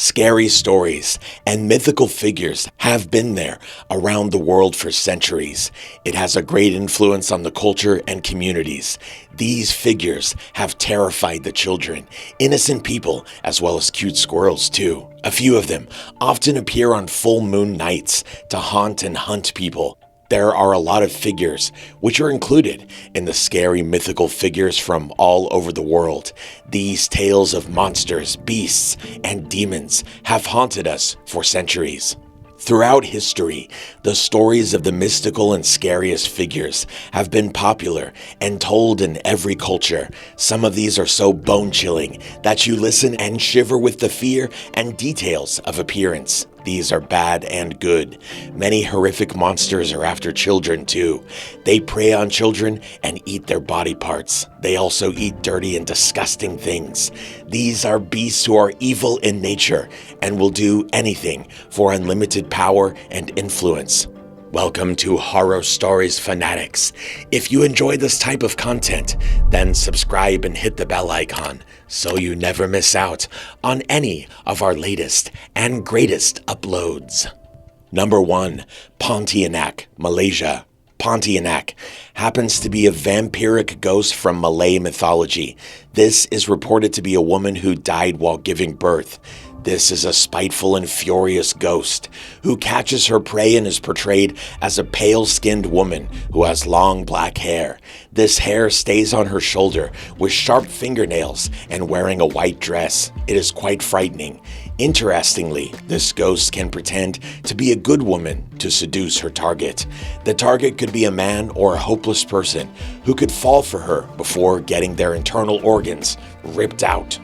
Scary stories and mythical figures have been there around the world for centuries. It has a great influence on the culture and communities. These figures have terrified the children, innocent people, as well as cute squirrels too. A few of them often appear on full moon nights to haunt and hunt people. There are a lot of figures which are included in the scary mythical figures from all over the world. These tales of monsters, beasts, and demons have haunted us for centuries. Throughout history, the stories of the mystical and scariest figures have been popular and told in every culture. Some of these are so bone-chilling that you listen and shiver with the fear and details of appearance. These are bad and good. Many horrific monsters are after children too. They prey on children and eat their body parts. They also eat dirty and disgusting things. These are beasts who are evil in nature and will do anything for unlimited power and influence. Welcome to Horror Stories Fanatics. If you enjoy this type of content, then subscribe and hit the bell icon so you never miss out on any of our latest and greatest uploads. Number 1. Pontianak, Malaysia. Pontianak happens to be a vampiric ghost from Malay mythology. This is reported to be a woman who died while giving birth. This is a spiteful and furious ghost who catches her prey and is portrayed as a pale-skinned woman who has long black hair. This hair stays on her shoulder with sharp fingernails and wearing a white dress. It is quite frightening. Interestingly, this ghost can pretend to be a good woman to seduce her target. The target could be a man or a hopeless person who could fall for her before getting their internal organs ripped out.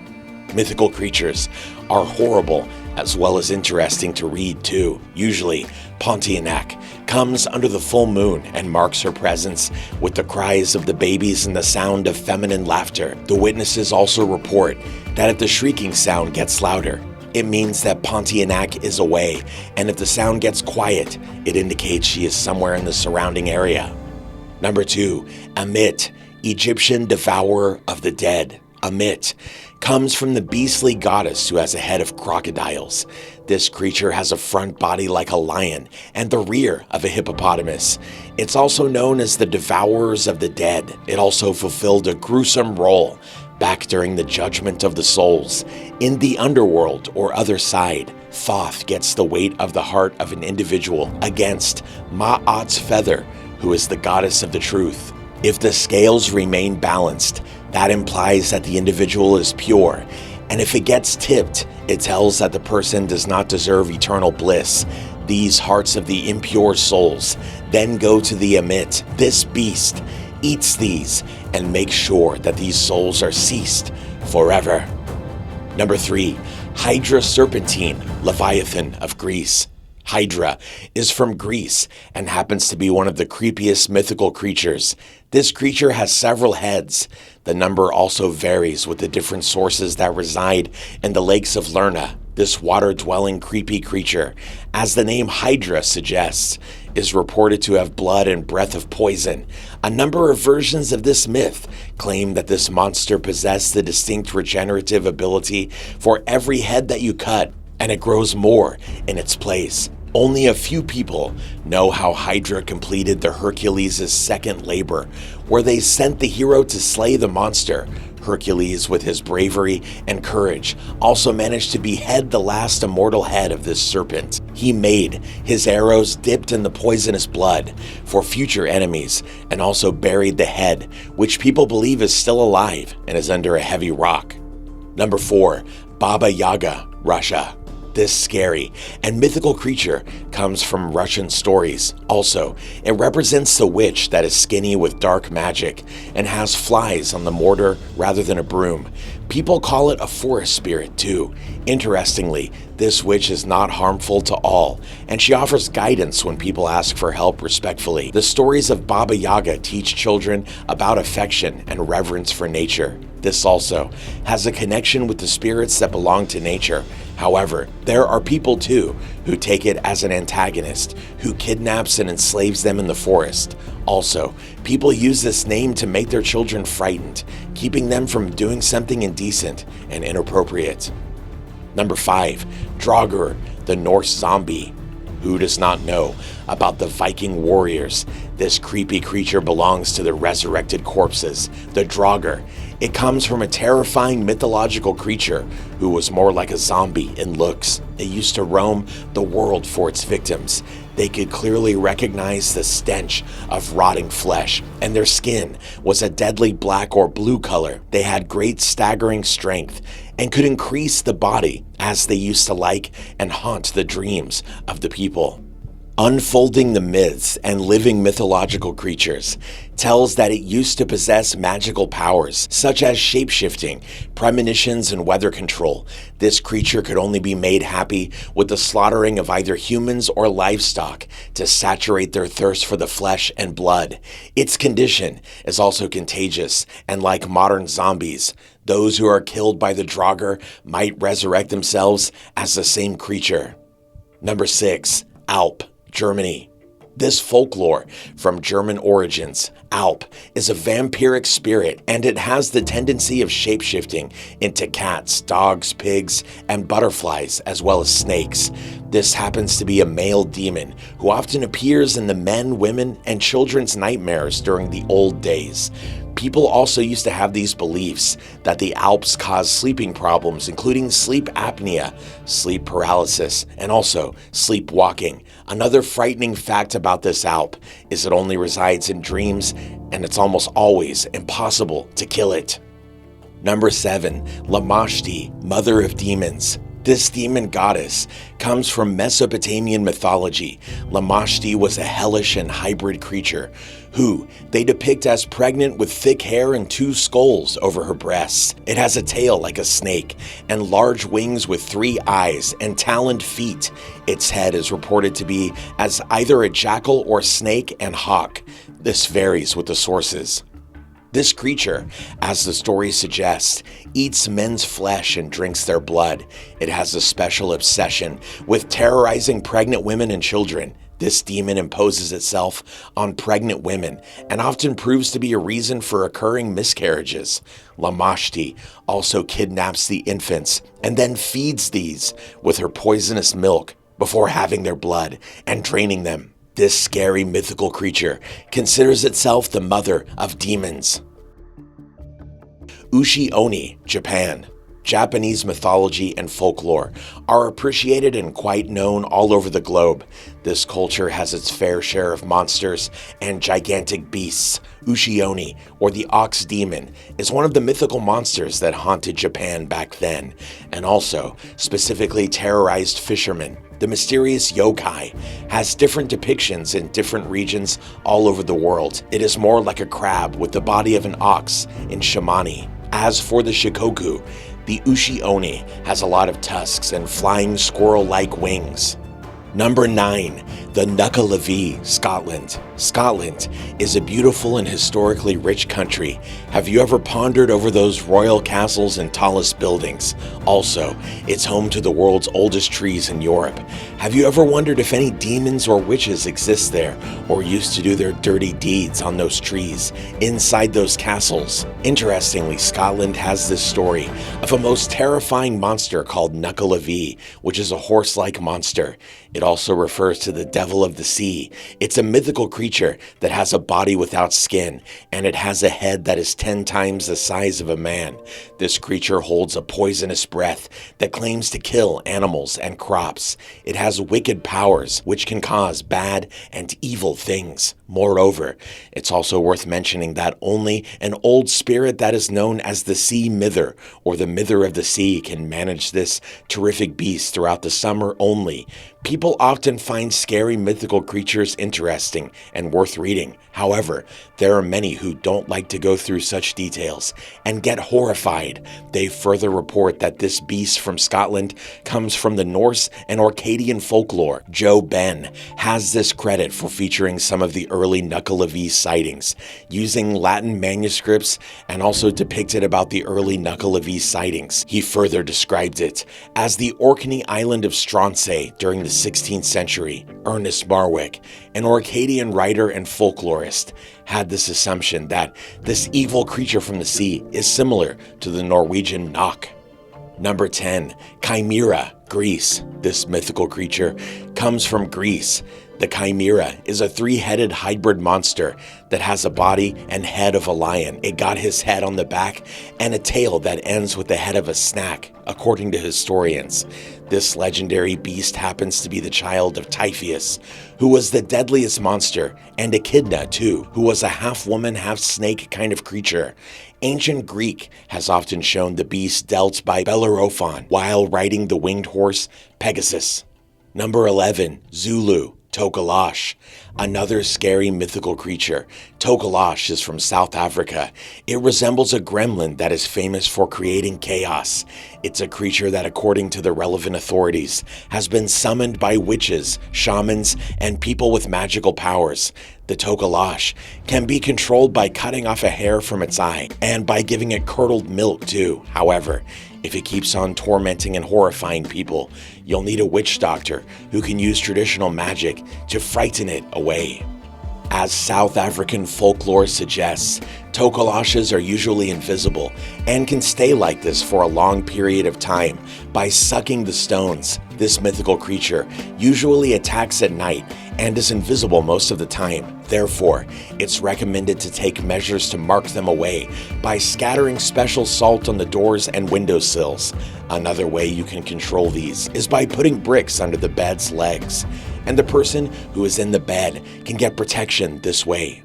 Mythical creatures are horrible as well as interesting to read too. Usually, Pontianak comes under the full moon and marks her presence with the cries of the babies and the sound of feminine laughter. The witnesses also report that if the shrieking sound gets louder, it means that Pontianak is away, and if the sound gets quiet, it indicates she is somewhere in the surrounding area. Number 2. 𝐬𝐤𝐬, Egyptian devourer of the dead. 𝐬𝐤𝐬 comes from the beastly goddess who has a head of crocodiles. This creature has a front body like a lion and the rear of a hippopotamus. It's also known as the Devourers of the Dead. It also fulfilled a gruesome role back during the Judgment of the Souls. In the underworld or other side, Thoth gets the weight of the heart of an individual against Ma'at's feather, who is the goddess of the truth. If the scales remain balanced, that implies that the individual is pure, and if it gets tipped, it tells that the person does not deserve eternal bliss. These hearts of the impure souls then go to the 𝐬𝐤𝐬. This beast eats these and makes sure that these souls are ceased forever. Number 3. HYDRA Serpentine, Leviathan of Greece. HYDRA is from Greece and happens to be one of the creepiest mythical creatures. This creature has several heads. The number also varies with the different sources that reside in the lakes of Lerna. This water-dwelling creepy creature, as the name Hydra suggests, is reported to have blood and breath of poison. A number of versions of this myth claim that this monster possessed the distinct regenerative ability for every head that you cut, and it grows more in its place. Only a few people know how Hydra completed the Hercules' second labor, where they sent the hero to slay the monster. Hercules, with his bravery and courage, also managed to behead the last immortal head of this serpent. He made his arrows dipped in the poisonous blood for future enemies, and also buried the head, which people believe is still alive and is under a heavy rock. Number 4. Baba Yaga, Russia. This scary and mythical creature comes from Russian stories. Also, it represents the witch that is skinny with dark magic and has flies on the mortar rather than a broom. People call it a forest spirit too. Interestingly, this witch is not harmful to all, and she offers guidance when people ask for help respectfully. The stories of Baba Yaga teach children about affection and reverence for nature. This also has a connection with the spirits that belong to nature. However, there are people too who take it as an antagonist, who kidnaps and enslaves them in the forest. Also, people use this name to make their children frightened, keeping them from doing something indecent and inappropriate. Number 5, DRAUGR, the Norse zombie. Who does not know about the Viking warriors? This creepy creature belongs to the resurrected corpses, the DRAUGR. It comes from a terrifying mythological creature who was more like a zombie in looks. It used to roam the world for its victims. They could clearly recognize the stench of rotting flesh, and their skin was a deadly black or blue color. They had great staggering strength and could increase the body, as they used to like and haunt the dreams of the people. Unfolding the myths and living mythological creatures tells that it used to possess magical powers such as shapeshifting, premonitions, and weather control. This creature could only be made happy with the slaughtering of either humans or livestock to saturate their thirst for the flesh and blood. Its condition is also contagious, and like modern zombies, those who are killed by the DRAUGR might resurrect themselves as the same creature. Number 6, 𝐴LP, Germany. This folklore from German origins, 𝐴LP, is a vampiric spirit, and it has the tendency of shapeshifting into cats, dogs, pigs, and butterflies, as well as snakes. This happens to be a male demon who often appears in the men, women, and children's nightmares during the old days. People also used to have these beliefs that the 𝐴LPs cause sleeping problems, including sleep apnea, sleep paralysis, and also sleepwalking. Another frightening fact about this 𝐴LP is it only resides in dreams, and it's almost always impossible to kill it. Number 7, LAMASHTI, Mother of Demons. This demon goddess comes from Mesopotamian mythology. LAMASHTI was a hellish and hybrid creature who they depict as pregnant with thick hair and 2 skulls over her breasts. It has a tail like a snake and large wings with 3 eyes and taloned feet. Its head is reported to be as either a jackal or snake and hawk. This varies with the sources. This creature, as the story suggests, eats men's flesh and drinks their blood. It has a special obsession with terrorizing pregnant women and children. This demon imposes itself on pregnant women and often proves to be a reason for occurring miscarriages. LAMASHTI also kidnaps the infants and then feeds these with her poisonous milk before having their blood and draining them. This scary mythical creature considers itself the mother of demons. Ushi Oni, Japan. Japanese mythology and folklore are appreciated and quite known all over the globe. This culture has its fair share of monsters and gigantic beasts. Ushi Oni, or the ox demon, is one of the mythical monsters that haunted Japan back then, and also specifically terrorized fishermen. The mysterious yokai has different depictions in different regions all over the world. It is more like a crab with the body of an ox in shamani. As for the shikoku, the Ushi Oni has a lot of tusks and flying squirrel-like wings. Number 9, the NUCKELAVEE, Scotland. Scotland is a beautiful and historically rich country. Have you ever pondered over those royal castles and tallest buildings? Also, it's home to the world's oldest trees in Europe. Have you ever wondered if any demons or witches exist there or used to do their dirty deeds on those trees inside those castles? Interestingly, Scotland has this story of a most terrifying monster called NUCKELAVEE, which is a horse-like monster. It also refers to the devil of the sea. It's a mythical creature that has a body without skin, and it has a head that is 10 times the size of a man. This creature holds a poisonous breath that claims to kill animals and crops. It has wicked powers which can cause bad and evil things. Moreover, it's also worth mentioning that only an old spirit that is known as the Sea Mither, or the Mither of the Sea, can manage this terrific beast throughout the summer only. People often find scary mythical creatures interesting and worth reading. However, there are many who don't like to go through such details and get horrified. They further report that this beast from Scotland comes from the Norse and Orcadian folklore. Joe Ben has this credit for featuring some of the early NUCKELAVEE sightings, using Latin manuscripts, and also depicted about the early NUCKELAVEE sightings. He further described it as the Orkney island of Stronsay during the 16th century. Ernest Marwick, an Orcadian writer and folklorist, had this assumption that this evil creature from the sea is similar to the Norwegian Nok. Number 10, Chimera, Greece. This mythical creature comes from Greece. The chimera is a three-headed hybrid monster that has a body and head of a lion. It got his head on the back and a tail that ends with the head of a snack, according to historians. This legendary beast happens to be the child of Typhoeus, who was the deadliest monster, and Echidna too, who was a half-woman, half-snake kind of creature. Ancient Greek has often shown the beast dealt by Bellerophon while riding the winged horse Pegasus. Number 11, Zulu. Tokolach, another scary mythical creature. Tokolach is from South Africa. It resembles a gremlin that is famous for creating chaos. It's a creature that, according to the relevant authorities, has been summoned by witches, shamans, and people with magical powers. The Tokolach can be controlled by cutting off a hair from its eye and by giving it curdled milk too. However, if it keeps on tormenting and horrifying people, you'll need a witch doctor who can use traditional magic to frighten it away. As South African folklore suggests, Tokolaches are usually invisible and can stay like this for a long period of time by sucking the stones. This mythical creature usually attacks at night and is invisible most of the time. Therefore, it's recommended to take measures to mark them away by scattering special salt on the doors and windowsills. Another way you can control these is by putting bricks under the bed's legs, and the person who is in the bed can get protection this way.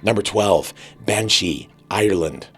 Number 12, Banshee, Ireland.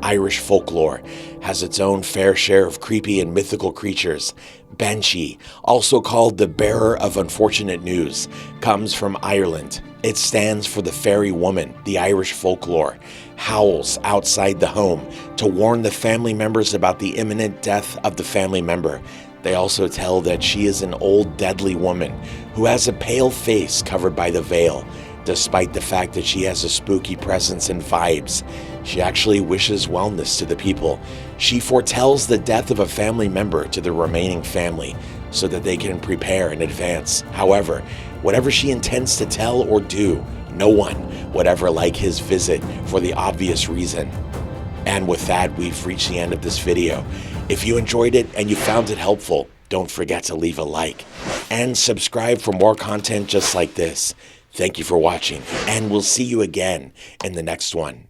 Irish folklore has its own fair share of creepy and mythical creatures. Banshee, also called the bearer of unfortunate news, comes from Ireland. It stands for the fairy woman. The Irish folklore howls outside the home to warn the family members about the imminent death of the family member. They also tell that she is an old, deadly woman who has a pale face covered by the veil. Despite the fact that she has a spooky presence and vibes, she actually wishes wellness to the people. She foretells the death of a family member to the remaining family so that they can prepare in advance. However, whatever she intends to tell or do, no one would ever like his visit for the obvious reason. And with that, we've reached the end of this video. If you enjoyed it and you found it helpful, don't forget to leave a like and subscribe for more content just like this. Thank you for watching, and we'll see you again in the next one.